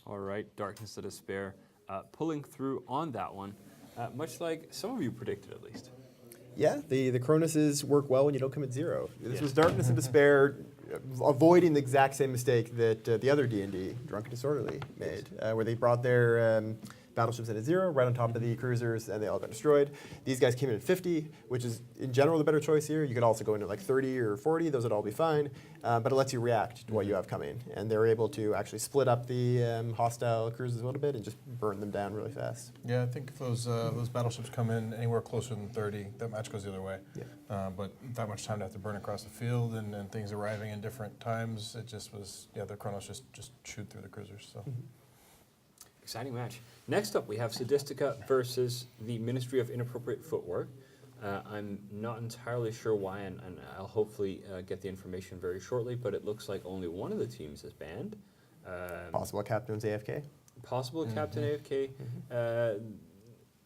All right, Darkness to Despair, pulling through on that one, much like some of you predicted at least. Yeah, the Cronus's work well when you don't come at 0. This Yeah. was Darkness and Despair, avoiding the exact same mistake that the other D&D, Drunk and Disorderly, made, where they brought their battleships in at 0, right on top of the cruisers, and they all got destroyed. These guys came in at 50, which is, in general, the better choice here. You could also go into like 30 or 40. Those would all be fine. But it lets you react to what you have coming. And they're able to actually split up the hostile cruisers a little bit and just burn them down really fast. Yeah, I think if those battleships come in anywhere closer than 30, that match goes the other way. Yeah. But that much time to have to burn across the field and things arriving in different times, it just was, yeah, the Chronos just chewed through the cruisers. So. Exciting match. Next up, we have Sadistica versus the Ministry of Inappropriate Footwork. I'm not entirely sure why, and I'll hopefully get the information very shortly, but it looks like only one of the teams is banned. Possible captain's AFK. Possible Captain AFK.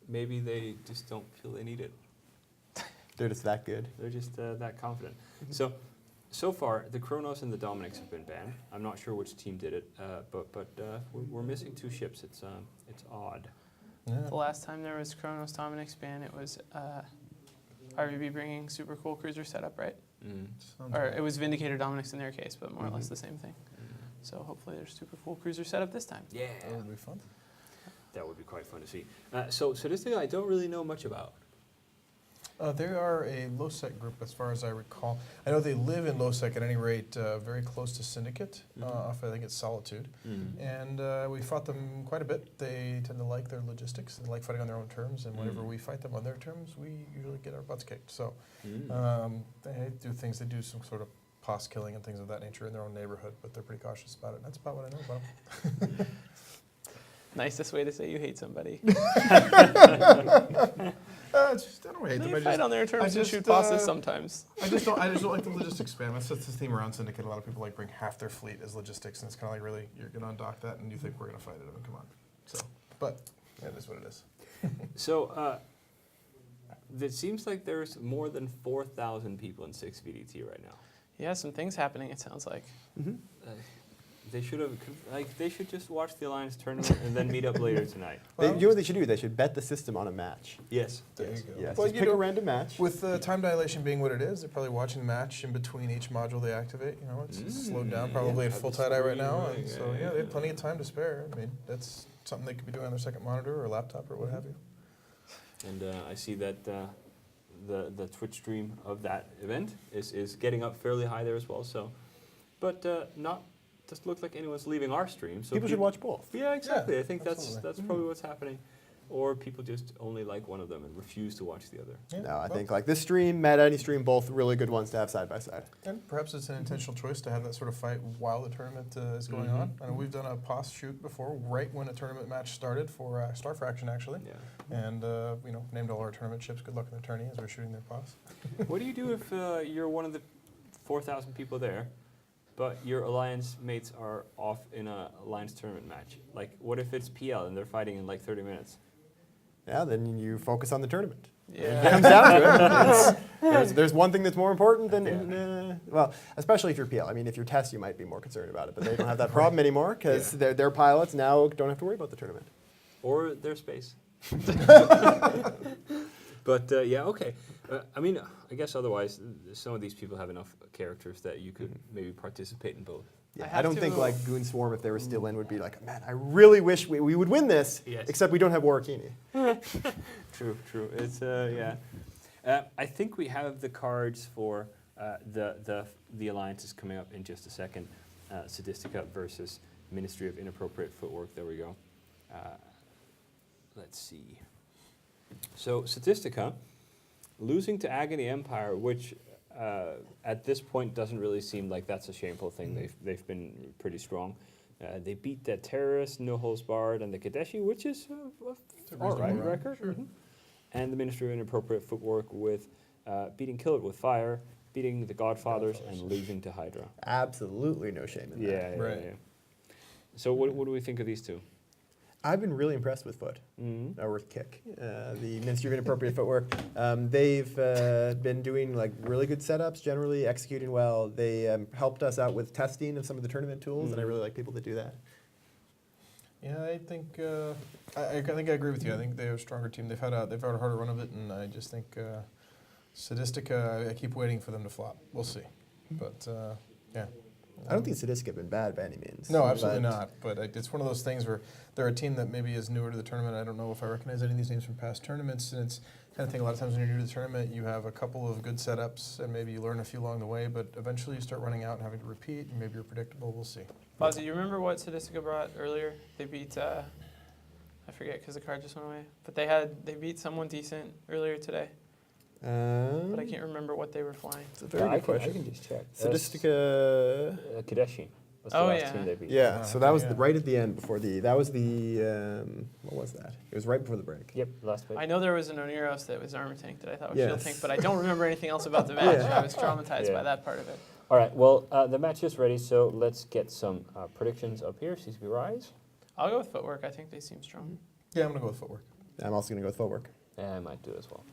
Maybe they just don't feel they need it. They're just that good. They're just that confident. So far, the Kronos and the Dominics have been banned. I'm not sure which team did it, but we're missing 2 ships. It's odd. Yeah. The last time there was Kronos Dominic's ban, it was RVB bringing super cool cruiser setup, right? Or it was Vindicator Dominic's in their case, but more or less the same thing. So hopefully there's super cool cruiser setup this time. Yeah, That would be fun. that would be quite fun to see. So Sadistica, I don't really know much about. They are a low-sec group, as far as I recall. I know they live in low-sec at any rate, very close to Syndicate, off I think it's Solitude. And we fought them quite a bit. They tend to like their logistics. They like fighting on their own terms, and whenever we fight them on their terms, we usually get our butts kicked. So they do things. They do some sort of pos killing and things of that nature in their own neighborhood, but they're pretty cautious about it. That's about what I know about them. Nicest way to say you hate somebody. I don't hate them. They fight on their terms and shoot bosses sometimes. I just don't like the logistics spam. That's the theme around Syndicate. A lot of people like bring half their fleet as logistics, and it's kind of like, really, you're going to undock that, and you think we're going to fight it? I mean, come on. So, but it is what it is. So it seems like there's more than 4,000 people in 6 VDT right now. Yeah, some things happening, it sounds like. They should have, they should just watch the Alliance tournament and then meet up later tonight. You know what they should do? They should bet the system on a match. Yes. There you go. Yes, Well, just you pick know, a random match. with time dilation being what it is, they're probably watching the match in between each module they activate. You know, it's slowed down probably at full tie-dye right now. And so, yeah, they have plenty of time to spare. I mean, that's something they could be doing on their second monitor or laptop or what have you. And I see that the Twitch stream of that event is getting up fairly high there as well. So, but doesn't look like anyone's leaving our stream. So People should watch both. Yeah, exactly. Yeah, I think absolutely. that's probably what's happening. Or people just only like one of them and refuse to watch the other. Yeah, No, I well, think like this stream, Mad Annie stream, both really good ones to have side by side. And perhaps it's an intentional choice to have that sort of fight while the tournament is going on. I know we've done a pos shoot before, right when a tournament match started for Star Fraction, actually. Yeah. And, you know, named all our tournament ships Good Luck in the Tourney as we're shooting their pos. What do you do if you're one of the 4,000 people there, but your Alliance mates are off in a Alliance tournament match? Like, what if it's PL and they're fighting in like 30 minutes? Yeah, then you focus on the tournament. It Yeah. comes down to it. There's one thing that's more important than, well, especially if you're PL. I mean, if you're test, you might be more concerned about it, but they don't have that problem anymore because their pilots now don't have to worry about the tournament. Or their space. But yeah, okay. I mean, I guess otherwise, some of these people have enough characters that you could maybe participate in both. Yeah, I I don't have think to- like Goon Swarm, if they were still in, would be like, man, I really wish we would win this, Yes. except we don't have Warakini. True. It's yeah. I think we have the cards for the alliances coming up in just a second. Sadistica versus Ministry of Inappropriate Footwork. There we go. Let's see. So Sadistica losing to Agony Empire, which at this point doesn't really seem like that's a shameful thing. They've been pretty strong. They beat the Terrorists, No Holds Barred, and the Kadeshi, which is a all right record. Sure. And the Ministry of Inappropriate Footwork with beating Kill It with Fire, beating the Godfathers, and losing to Hydra. Absolutely no shame in that. Yeah. Right. So what do we think of these two? I've been really impressed with Foot, or Kick, the Ministry of Inappropriate Footwork. They've been doing like really good setups, generally executing well. They helped us out with testing of some of the tournament tools, and I really like people that do that. Yeah, I think I think I agree with you. I think they're a stronger team. They've had a harder run of it, and I just think Sadistica. I keep waiting for them to flop. We'll see, but yeah. I don't think Sadistic have been bad by any means. No, absolutely but not. But it's one of those things where they're a team that maybe is newer to the tournament. I don't know if I recognize any of these names from past tournaments. And it's kind of thing. A lot of times when you're new to the tournament, you have a couple of good setups, and maybe you learn a few along the way. But eventually, you start running out and having to repeat, and maybe you're predictable. We'll see. Fozzie, you remember what Sadistica brought earlier? They beat, I forget because the card just went away. But they beat someone decent earlier today. But I can't remember what they were flying. It's a very good question. I can just check. Sadistica. Kadeshi was the Oh, last yeah. team they beat. Yeah, so that was yeah. right at the end before that was the, what was that? It was right before the break. Yep, last week. I know there was an Oneros that was Armor Tank that I thought was Yes. Shield Tank, but I don't remember anything else about the match. Yeah. I was traumatized Yeah. by that part of it. All right, well, the match is ready, so let's get some predictions up here. CCP Rise. I'll go with footwork. I think they seem strong. Yeah, I'm gonna go with footwork. I'm also going to go with footwork. I might do as well.